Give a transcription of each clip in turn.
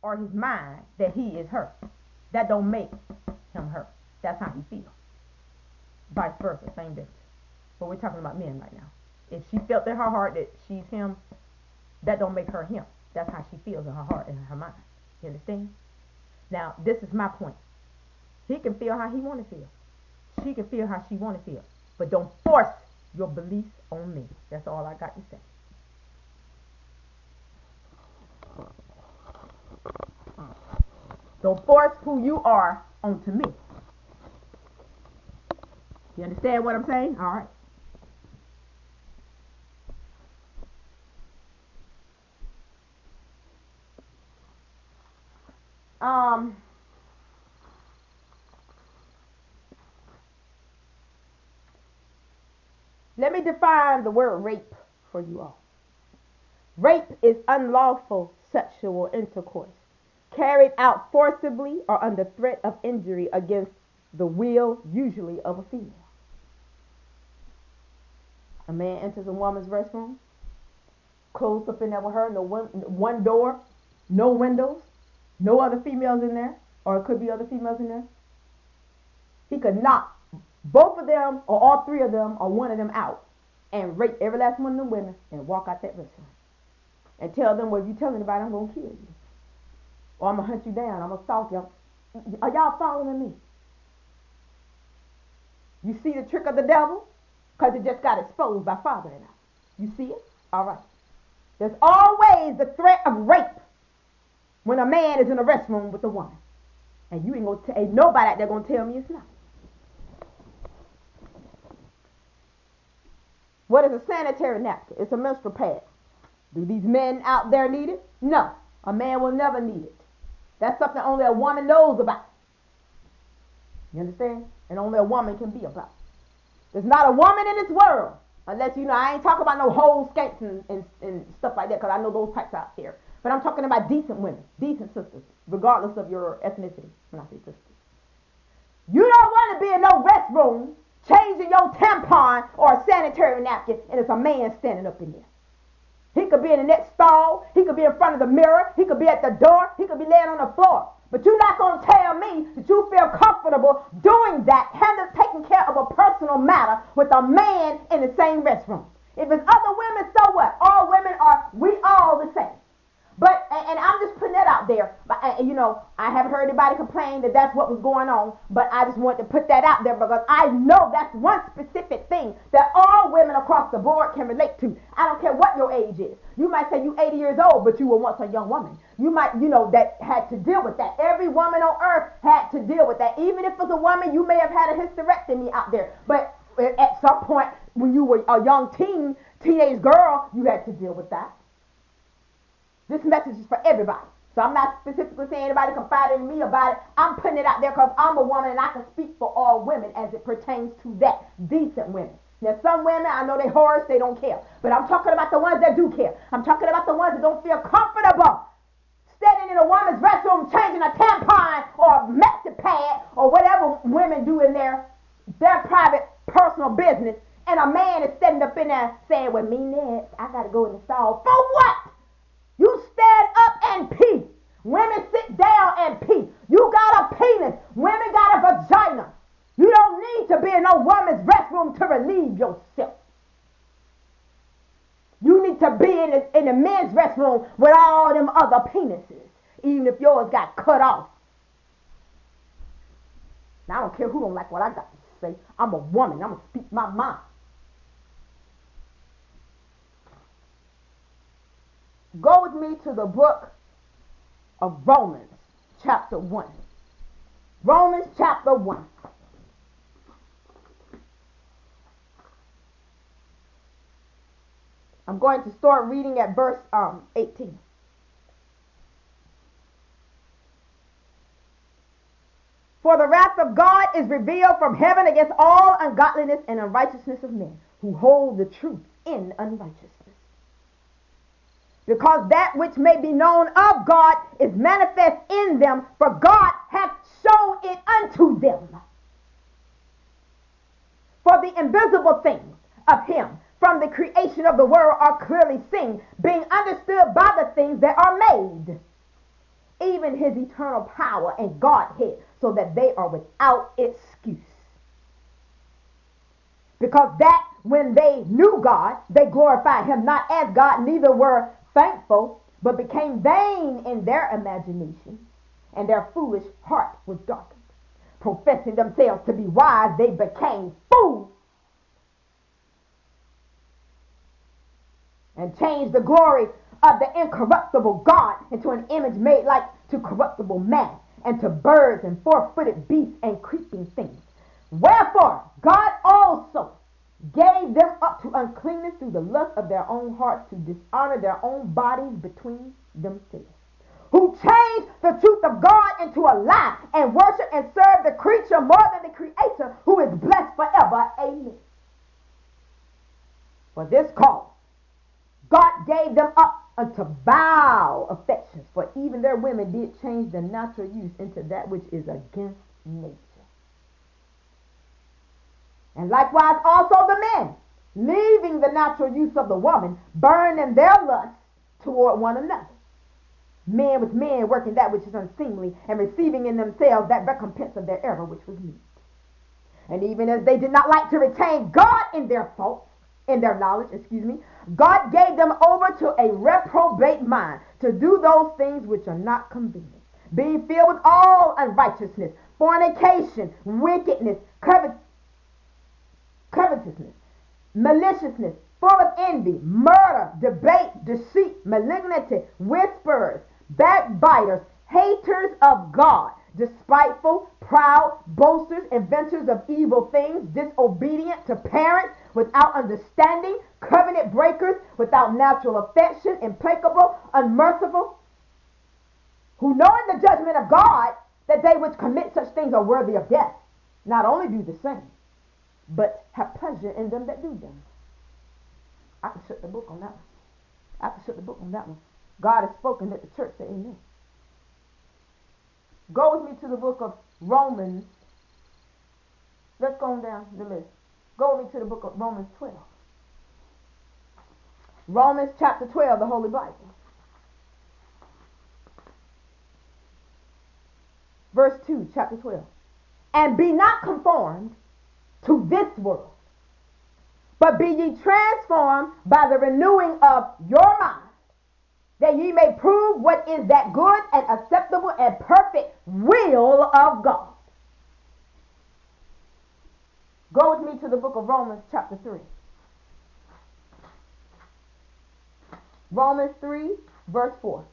or his mind that he is her. That don't make him her. That's how he feels. Vice versa, same difference. But we're talking about men right now. If she felt in her heart that she's him, that don't make her him. That's how she feels in her heart and in her mind. You understand? Now, this is my point. He can feel how he want to feel. She can feel how she want to feel. But don't force your beliefs on me. That's all I got to say. Don't force who you are onto me. You understand what I'm saying? All right. Let me define the word rape for you all. Rape is unlawful sexual intercourse carried out forcibly or under threat of injury against the will, usually of a female. A man enters a woman's restroom, closed up in there with her, no one door, no windows, no other females in there, or it could be other females in there. He could knock both of them or all three of them or one of them out and rape every last one of them women and walk out that restaurant and tell them, well, if you tell anybody, I'm going to kill you. Or I'm going to hunt you down. I'm going to stalk you. Are y'all following me? You see the trick of the devil? Because it just got exposed by Father and I. You see it? All right. There's always the threat of rape when a man is in a restroom with a woman. And you ain't nobody out there going to tell me it's not. What is a sanitary napkin? It's a menstrual pad. Do these men out there need it? No. A man will never need it. That's something only a woman knows about. You understand? And only a woman can be about. There's not a woman in this world, unless, I ain't talking about no whole skanks and stuff like that, because I know those types out there. But I'm talking about decent women, decent sisters, regardless of your ethnicity. When I say sisters. You don't want to be in no restroom changing your tampon or a sanitary napkin, and it's a man standing up in there. He could be in the next stall. He could be in front of the mirror. He could be at the door. He could be laying on the floor. But you're not going to tell me that you feel comfortable doing that, taking care of a personal matter with a man in the same restroom. If it's other women, so what? All women we all the same. But, and I'm just putting that out there. But, I haven't heard anybody complain that that's what was going on. But I just wanted to put that out there because I know that's one specific thing that all women across the board can relate to. I don't care what your age is. You might say you 80 years old, but you were once a young woman. You might, that had to deal with that. Every woman on earth had to deal with that. Even if it was a woman, you may have had a hysterectomy out there. But at some point, when you were a young teenage girl, you had to deal with that. This message is for everybody. So I'm not specifically saying anybody confide in me about it. I'm putting it out there because I'm a woman and I can speak for all women as it pertains to that. Decent women. Now, some women, I know they whores, they don't care. But I'm talking about the ones that do care. I'm talking about the ones that don't feel comfortable standing in a woman's restroom changing a tampon or a messy pad or whatever women do in their private, personal business. And a man is standing up in there saying, well, me next, I got to go in the stall. For what? You stand up and pee. Women sit down and pee. You got a penis. Women got a vagina. You don't need to be in no woman's restroom to relieve yourself. You need to be in the men's restroom with all them other penises, even if yours got cut off. Now, I don't care who don't like what I got to say. I'm a woman. I'm going to speak my mind. Go with me to the book of Romans, chapter 1. Romans, chapter 1. I'm going to start reading at verse 18. For the wrath of God is revealed from heaven against all ungodliness and unrighteousness of men, who hold the truth in unrighteousness. Because that which may be known of God is manifest in them, for God hath shown it unto them. For the invisible things of him from the creation of the world are clearly seen, being understood by the things that are made, even even his eternal power and Godhead, so that they are without excuse. Because that when they knew God, they glorified him not as God, neither were thankful, but became vain in their imagination, and their foolish heart was darkened. Professing themselves to be wise, they became fools, and changed the glory of the incorruptible God into an image made like to corruptible man, and to birds and four-footed beasts and creeping things. Wherefore God also gave them up to uncleanness through the lust of their own hearts, to dishonor their own bodies between themselves, who changed the truth of God into a lie, and worship and serve the creature more than the Creator, who is blessed forever. Amen. For this cause God gave them up unto vile affections, for even their women did change the natural use into that which is against nature. And likewise also the men, leaving the natural use of the woman, burned in their lust toward one another. Men with men working that which is unseemly, and receiving in themselves that recompense of their error which was meet. And even as they did not like to retain God in their faults, in their knowledge, God gave them over to a reprobate mind, to do those things which are not convenient, being filled with all unrighteousness, fornication, wickedness, covetousness, maliciousness, full of envy, murder, debate, deceit, malignity, whisperers, backbiters, haters of God, despiteful, proud, boasters, inventors of evil things, disobedient to parents, without understanding, covenant breakers, without natural affection, implacable, unmerciful, who knowing the judgment of God, that they which commit such things are worthy of death, not only do the same, but have pleasure in them that do them. I can shut the book on that one. God has spoken, let the church say amen. Go with me to the book of Romans. Let's go on down the list. Go with me to the book of Romans 12. Romans chapter 12, the Holy Bible. Verse 2, chapter 12. And be not conformed to this world, but be ye transformed by the renewing of your mind, that ye may prove what is that good and acceptable and perfect will of God. Go with me to the book of Romans chapter 3. Romans 3, verse 4.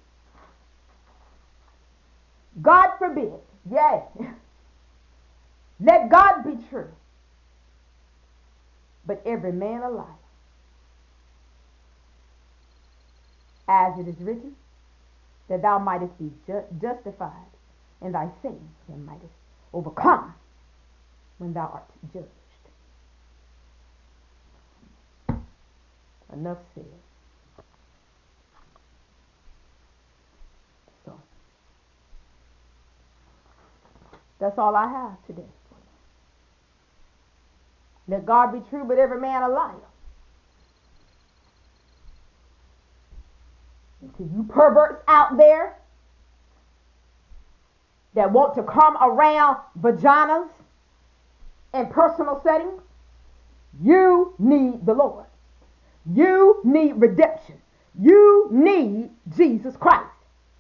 God forbid, yea, let God be true, but every man a liar. As it is written, that thou mightest be justified in thy sins, and mightest overcome when thou art judged. Enough said. So, that's all I have today for you. Let God be true, but every man a liar. And to you perverts out there that want to come around vaginas in personal settings, you need the Lord. You need redemption. You need Jesus Christ.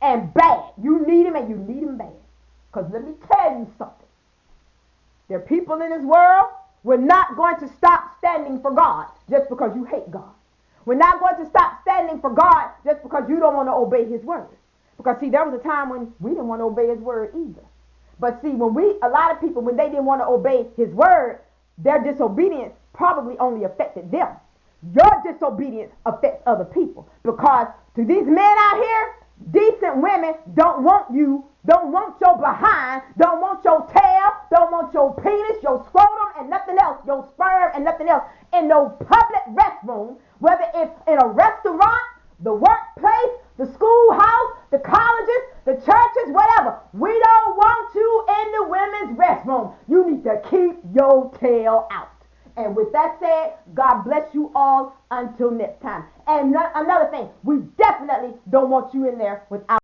And bad. You need him, and you need him bad. Because let me tell you something. There are people in this world, we're not going to stop standing for God just because you hate God. We're not going to stop standing for God just because you don't want to obey his word. Because see, there was a time when we didn't want to obey his word either. But see, a lot of people, when they didn't want to obey his word, their disobedience probably only affected them. Your disobedience affects other people. Because to these men out here, decent women don't want you, don't want your behind, don't want your tail, don't want your penis, your scrotum, and nothing else, your sperm and nothing else in no public restroom, whether it's in a restaurant, the workplace, the schoolhouse, the colleges, the churches, whatever. We don't want you in the women's restroom. You need to keep your tail out. And with that said, God bless you all until next time. And another thing, we definitely don't want you in there without